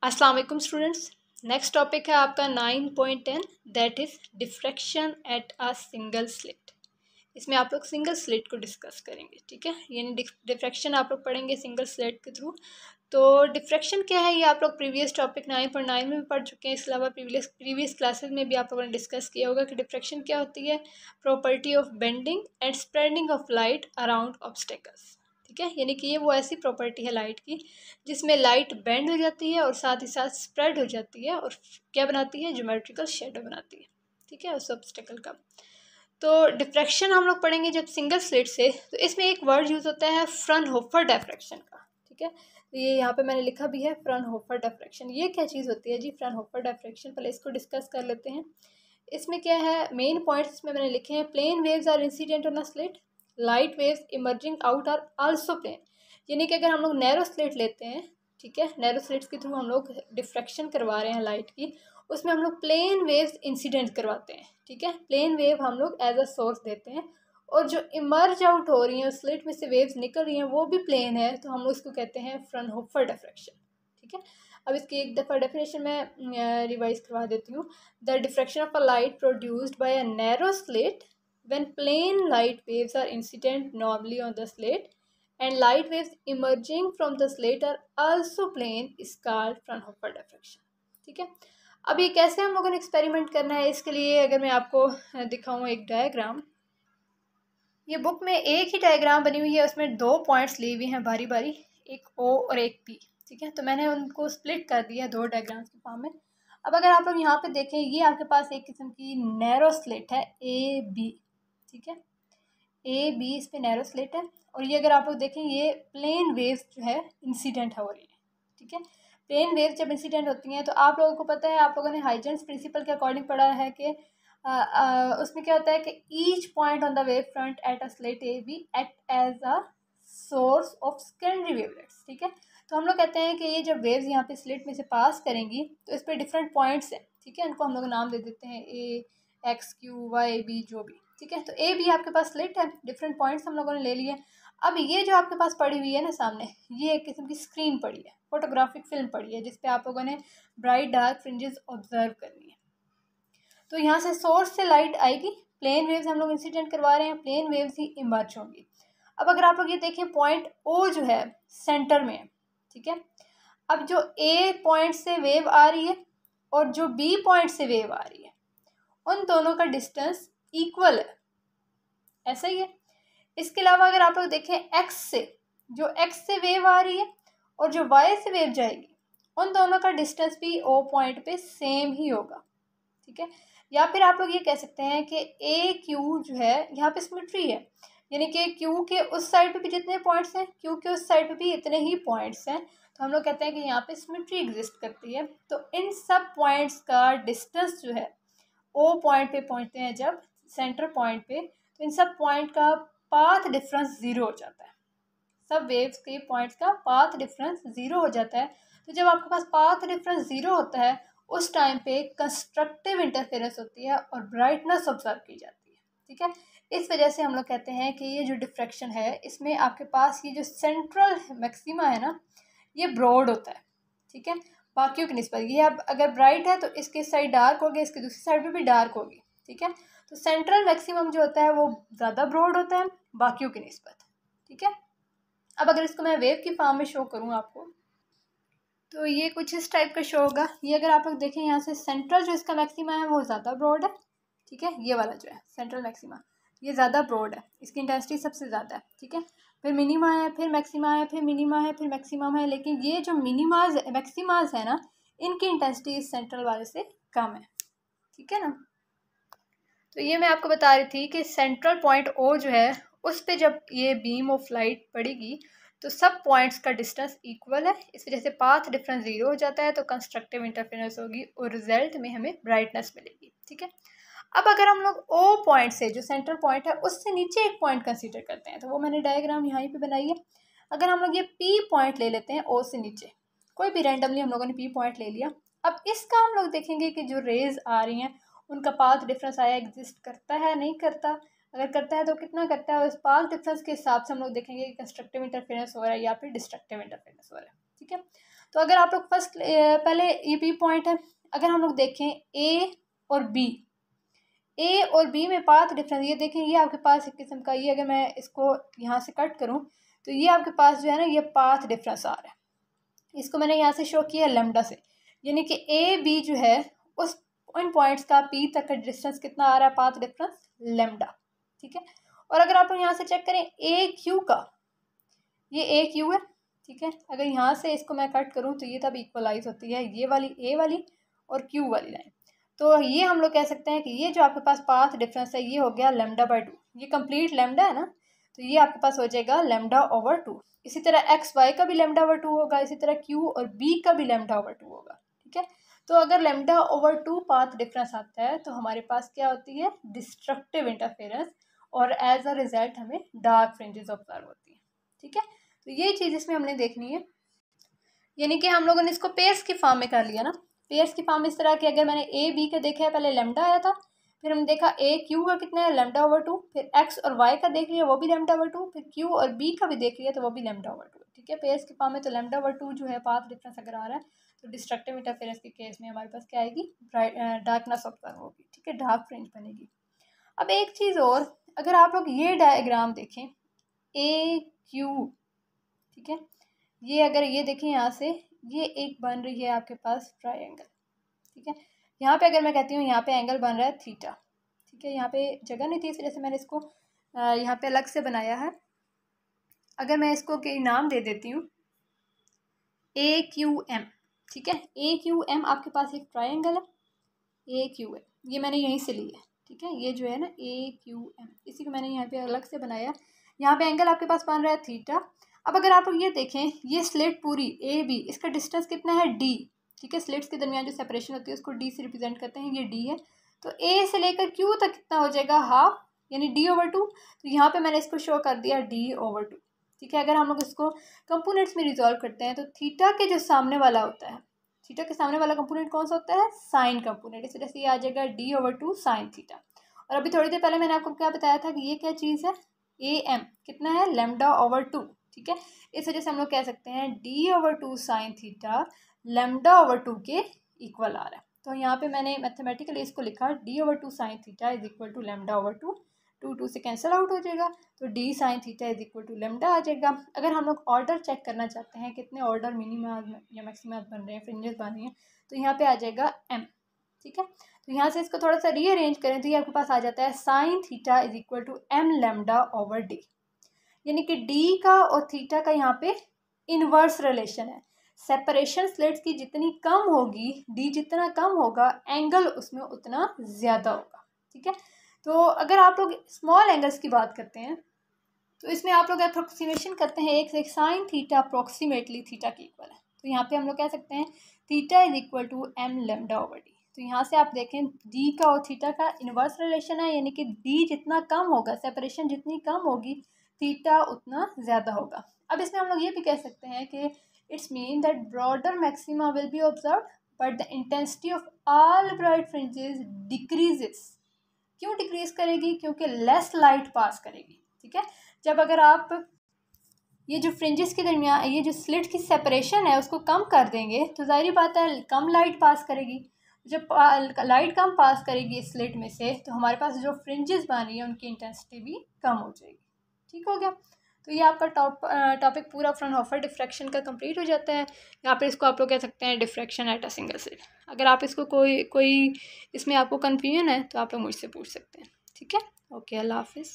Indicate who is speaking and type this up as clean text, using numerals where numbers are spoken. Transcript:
Speaker 1: अस्सलाम वालेकुम students. Next topic है आपका 9.10 that is diffraction at a single slit. इसमें आप लोग सिंगल स्लिट को डिस्कस करेंगे, ठीक है। यानी डिफ्रैक्शन आप लोग पढ़ेंगे सिंगल स्लिट के थ्रू। तो डिफ्रैक्शन क्या है ये आप लोग प्रीवियस टॉपिक 9.9 में भी पढ़ चुके हैं। इसके अलावा प्रीवियस क्लासेस में भी आप लोगों ने डिस्कस किया होगा कि डिफ्रैक्शन क्या होती है। Property of bending and spreading of light around obstacles, ठीक है। यानी कि ये वो ऐसी प्रॉपर्टी है लाइट की जिसमें लाइट बेंड हो जाती है और साथ ही साथ स्प्रेड हो जाती है और क्या बनाती है, ज्योमेट्रिकल शेडो बनाती है, ठीक है, उस ऑब्स्टेकल का। तो डिफ्रैक्शन हम लोग पढ़ेंगे जब सिंगल स्लिट से, तो इसमें एक वर्ड यूज़ होता है फ्रनहोफर डिफ्रैक्शन का, ठीक है। तो ये यहाँ पे मैंने लिखा भी है फ्रनहोफर डिफ्रैक्शन। ये क्या चीज़ होती है जी फ्रनहोफर डिफ्रैक्शन, पहले इसको डिस्कस कर लेते हैं। इसमें क्या है, मेन पॉइंट्स इसमें मैंने लिखे हैं। Plane waves are incident on a slit, light waves emerging out are also plane. यानी कि अगर हम लोग नैरो स्लिट लेते हैं, ठीक है, नैरो स्लिट्स के थ्रू हम लोग डिफ्रैक्शन करवा रहे हैं लाइट की, उसमें हम लोग प्लेन वेव्स इंसिडेंट करवाते हैं, ठीक है। प्लेन वेव हम लोग एज अ सोर्स देते हैं और जो इमर्ज आउट हो रही हैं उस स्लिट में से वेव्स निकल रही हैं वो भी प्लेन है, तो हम लोग इसको कहते हैं फ्रनहोफर डिफ्रैक्शन, ठीक है। अब इसकी एक दफ़ा डेफिनेशन में रिवाइज करवा देती हूँ। The diffraction of a light produced by a narrow slit when plane light waves are incident normally on the slit and light waves emerging from the slit are also plane is called Fraunhofer diffraction, ठीक है। अब ये कैसे हम लोगों ने experiment करना है, इसके लिए अगर मैं आपको दिखाऊं एक डायग्राम। ये बुक में एक ही डायग्राम बनी हुई है, उसमें दो पॉइंट्स ली हुई हैं बारी बारी, एक ओ और एक पी, ठीक है। तो मैंने उनको स्प्लिट कर दिया दो डायग्राम्स के फॉर्म में। अब अगर आप लोग यहाँ पे देखें, ये आपके पास एक किस्म की नैरो स्लिट है ए बी, ठीक है। ए बी इस पे नैरो स्लिट है और ये अगर आप लोग देखें ये प्लेन वेव्स जो है इंसिडेंट हो रही है, ठीक है। प्लेन वेव्स जब इंसिडेंट होती हैं तो आप लोगों को पता है, आप लोगों ने हाइजेंस प्रिंसिपल के अकॉर्डिंग पढ़ा है कि उसमें क्या होता है कि each point on the wave front at a slit a be act as a source of secondary wavelets, ठीक है। तो हम लोग कहते हैं कि ये जब वेव्स यहाँ पे स्लिट में से पास करेंगी तो इस पर डिफरेंट पॉइंट्स हैं, ठीक है। इनको हम लोग नाम दे देते हैं ए, एक्स, क्यू, वाई, बी, जो भी, ठीक है। तो ए बी आपके पास स्लिट है, डिफरेंट पॉइंट्स हम लोगों ने ले लिए। अब ये जो आपके पास पड़ी हुई है ना सामने, ये एक किस्म की स्क्रीन पड़ी है, फोटोग्राफिक फिल्म पड़ी है, जिसपे आप लोगों ने ब्राइट डार्क फ्रिंजेस ऑब्जर्व करनी है। तो यहाँ से सोर्स से लाइट आएगी, प्लेन वेव्स हम लोग इंसिडेंट करवा रहे हैं, प्लेन वेव्स ही इमर्ज होंगी। अब अगर आप लोग ये देखें, पॉइंट ओ जो है सेंटर में है, ठीक है। अब जो ए पॉइंट से वेव आ रही है और जो बी पॉइंट से वेव आ रही है, उन दोनों का डिस्टेंस इक्वल है, ऐसा ही है। इसके अलावा अगर आप लोग देखें एक्स से, जो एक्स से वेव आ रही है और जो वाई से वेव जाएगी, उन दोनों का डिस्टेंस भी ओ पॉइंट पे सेम ही होगा, ठीक है। या फिर आप लोग ये कह सकते हैं कि ए क्यू जो है यहाँ पे सिमेट्री है, यानी कि क्यू के उस साइड पे भी जितने पॉइंट्स हैं, क्यू के उस साइड पे भी इतने ही पॉइंट्स हैं, तो हम लोग कहते हैं कि यहाँ पे सिमेट्री एग्जिस्ट करती है। तो इन सब पॉइंट्स का डिस्टेंस जो है ओ पॉइंट पे पहुँचते हैं जब सेंटर पॉइंट पे, तो इन सब पॉइंट का पाथ डिफरेंस ज़ीरो हो जाता है। सब वेव्स के पॉइंट्स का पाथ डिफरेंस ज़ीरो हो जाता है। तो जब आपके पास पाथ डिफरेंस ज़ीरो होता है उस टाइम पे कंस्ट्रक्टिव इंटरफेरेंस होती है और ब्राइटनेस ऑब्जर्व की जाती है, ठीक है। इस वजह से हम लोग कहते हैं कि ये जो डिफ्रैक्शन है, इसमें आपके पास ये जो सेंट्रल मैक्सिमा है ना, ये ब्रॉड होता है, ठीक है। बाकियों की निस्बत ये अब अगर ब्राइट है तो इसके साइड डार्क होगी, इसकी दूसरी साइड पे भी डार्क होगी, ठीक है। तो सेंट्रल मैक्सिमम जो होता है वो ज़्यादा ब्रॉड होता है बाकियों की निस्बत, ठीक है। अब अगर इसको मैं वेव की फॉर्म में शो करूँ आपको, तो ये कुछ इस टाइप का शो होगा। ये अगर आप लोग देखें यहाँ से सेंट्रल जो इसका मैक्सिमा है वो ज़्यादा ब्रॉड है, ठीक है। ये वाला जो है सेंट्रल मैक्सिमा, ये ज़्यादा ब्रॉड है, इसकी इंटेंसिटी सबसे ज़्यादा है, ठीक है। फिर मिनिमा है, फिर मैक्सिमा है, फिर मिनिमा है, फिर मैक्सिमम है। लेकिन ये जो मिनिमाज मैक्सिमाज है ना, इनकी इंटेंसिटी इस सेंट्रल वाले से कम है, ठीक है ना। तो ये मैं आपको बता रही थी कि सेंट्रल पॉइंट ओ जो है उस पर जब ये बीम ऑफ लाइट पड़ेगी तो सब पॉइंट्स का डिस्टेंस इक्वल है, इस वजह से पाथ डिफरेंस ज़ीरो हो जाता है, तो कंस्ट्रक्टिव इंटरफेरेंस होगी और रिजल्ट में हमें ब्राइटनेस मिलेगी, ठीक है। अब अगर हम लोग ओ पॉइंट से, जो सेंट्रल पॉइंट है, उससे नीचे एक पॉइंट कंसीडर करते हैं, तो वो मैंने डायग्राम यहाँ पे बनाई है। अगर हम लोग ये पी पॉइंट ले लेते हैं ओ से नीचे, कोई भी रैंडमली हम लोगों ने पी पॉइंट ले लिया। अब इसका हम लोग देखेंगे कि जो रेज आ रही हैं उनका पाथ डिफरेंस आया एग्जिस्ट करता है नहीं करता, अगर करता है तो कितना करता है, और उस पाथ डिफरेंस के हिसाब से हम लोग देखेंगे कि कंस्ट्रक्टिव इंटरफेरेंस हो रहा है या फिर डिस्ट्रक्टिव इंटरफेरेंस हो रहा है, ठीक है। तो अगर आप लोग फर्स्ट पहले ये बी पॉइंट है, अगर हम लोग देखें ए और बी में पाथ डिफरेंस, ये देखें ये आपके पास एक किस्म का, ये अगर मैं इसको यहाँ से कट करूँ तो ये आपके पास जो है ना ये पाथ डिफरेंस आ रहा है। इसको मैंने यहाँ से शो किया लेमडा से, यानी कि ए बी जो है उस इन पॉइंट्स का पी तक का डिस्टेंस कितना आ रहा है, पाथ डिफरेंस लेमडा, ठीक है। और अगर आप यहाँ से चेक करें ए क्यू का, ये ए क्यू है, ठीक है। अगर यहाँ से इसको मैं कट करूँ तो ये तब इक्वलाइज होती है ये वाली ए वाली और क्यू वाली लाइन। तो ये हम लोग कह सकते हैं कि ये जो आपके पास पाथ डिफरेंस है ये हो गया λ/2, ये कंप्लीट लेमडा है ना, तो ये आपके पास हो जाएगा λ/2। इसी तरह एक्स वाई का भी λ/2 होगा, इसी तरह क्यू और बी का भी λ/2 होगा, ठीक है। तो अगर λ/2 पाथ डिफरेंस आता है तो हमारे पास क्या होती है, डिस्ट्रक्टिव इंटरफेरेंस, और एज अ रिजल्ट हमें डार्क फ्रिंजेस ऑब्जर्व होती है, ठीक है। तो ये चीज़ इसमें हमने देखनी है, यानी कि हम लोगों ने इसको पेयर्स की फॉर्म में कर लिया ना। पेयर्स की फॉर्म इस तरह की, अगर मैंने ए बी का देखा है, पहले लेमडा आया था, फिर हमने देखा ए क्यू का कितना है λ/2, फिर एक्स और वाई का देख लिया वो भी λ/2, फिर क्यू और बी का भी देख लिया तो वो भी λ/2, ठीक है। पेयर्स की फॉर्म में तो λ/2 जो है पाथ डिफरेंस अगर आ रहा है तो डिस्ट्रक्टिव इंटरफेरेंस के केस में हमारे पास क्या आएगी, डार्कनेस ऑब्जर्व होगी, ठीक है, डार्क फ्रिंज बनेगी। अब एक चीज़ और, अगर आप लोग ये डायग्राम देखें ए क्यू, ठीक है, ये अगर ये देखें यहाँ से ये एक बन रही है आपके पास ट्रायंगल, ठीक है। यहाँ पे अगर मैं कहती हूँ यहाँ पे एंगल बन रहा है थीटा, ठीक है। यहाँ पे जगह नहीं थी इस वजह से मैंने इसको यहाँ पे अलग से बनाया है। अगर मैं इसको के नाम दे देती हूँ ए क्यू एम, ठीक है, ए क्यू एम आपके पास एक ट्रायंगल है ए क्यू एम, ये मैंने यहीं से ली है, ठीक है। ये जो है ना ए क्यू एम, इसी को मैंने यहाँ पे अलग से बनाया। यहाँ पे एंगल आपके पास बन रहा है थीटा। अब अगर आप लोग ये देखें ये स्लिट पूरी ए बी, इसका डिस्टेंस कितना है डी, ठीक है। स्लिट्स के दरमियान जो सेपरेशन होती है उसको डी से रिप्रेजेंट करते हैं, ये डी है। तो ए से लेकर क्यू तक कितना हो जाएगा, हाफ, यानी d/2। तो यहाँ पे मैंने इसको शो कर दिया d/2, ठीक है। अगर हम लोग इसको कंपोनेंट्स में रिजॉल्व करते हैं तो थीटा के जो सामने वाला होता है, थीटा के सामने वाला कंपोनेंट कौन सा होता है, साइन कंपोनेंट, इस वजह से ये आ जाएगा d/2 साइन थीटा। और अभी थोड़ी देर पहले मैंने आपको क्या बताया था कि ये क्या चीज़ है, ए एम कितना है λ/2, ठीक है। इस वजह से हम लोग कह सकते हैं d/2 साइन थीटा λ/2 के इक्वल आ रहा है। तो यहाँ पे मैंने मैथमेटिकली इसको लिखा d/2 sine theta is equal to λ/2, 2 से कैंसिल आउट हो जाएगा, तो d sine theta is equal to lambda आ जाएगा। अगर हम लोग ऑर्डर चेक करना चाहते हैं कितने ऑर्डर मिनिमा या मैक्सिमा बन रहे हैं, फ्रिंजेस बन रही हैं, तो यहाँ पे आ जाएगा m, ठीक है। तो यहाँ से इसको थोड़ा सा रीअरेंज करें तो ये आपके पास आ जाता है sine theta is equal to m λ/d, यानी कि d का और थीटा का यहाँ पे इनवर्स रिलेशन है। सेपरेशन स्लिट्स की जितनी कम होगी, d जितना कम होगा, एंगल उसमें उतना ज़्यादा होगा, ठीक है। तो अगर आप लोग स्मॉल एंगल्स की बात करते हैं तो इसमें आप लोग अप्रोक्सीमेशन करते हैं एक से एक, साइन थीटा अप्रोक्सीमेटली थीटा के इक्वल है। तो यहाँ पे हम लोग कह सकते हैं theta is equal to m λ/d। तो यहाँ से आप देखें d का और थीटा का इनवर्स रिलेशन है, यानी कि d जितना कम होगा, सेपरेशन जितनी कम होगी, थीटा उतना ज़्यादा होगा। अब इसमें हम लोग ये भी कह सकते हैं कि it's mean that broader maxima will be observed but the intensity of all bright fringes decreases. क्यों डिक्रीज करेगी, क्योंकि लेस लाइट पास करेगी, ठीक है। जब अगर आप ये जो फ्रिंजेस के दरमियान ये जो स्लिट की सेपरेशन है उसको कम कर देंगे तो जाहिर बात है कम लाइट पास करेगी। जब लाइट कम पास करेगी इस स्लिट में से तो हमारे पास जो फ्रिंजेस बन रही है उनकी इंटेंसिटी भी कम हो जाएगी, ठीक हो गया। तो ये आपका टॉपिक पूरा फ्राउनहोफर डिफ्रैक्शन का कंप्लीट हो जाता है। यहाँ पर इसको आप लोग कह सकते हैं diffraction at a single slit. अगर आप इसको कोई इसमें आपको कन्फ्यूजन है तो आप लोग मुझसे पूछ सकते हैं, ठीक है। ओके, अल्लाह हाफिज़।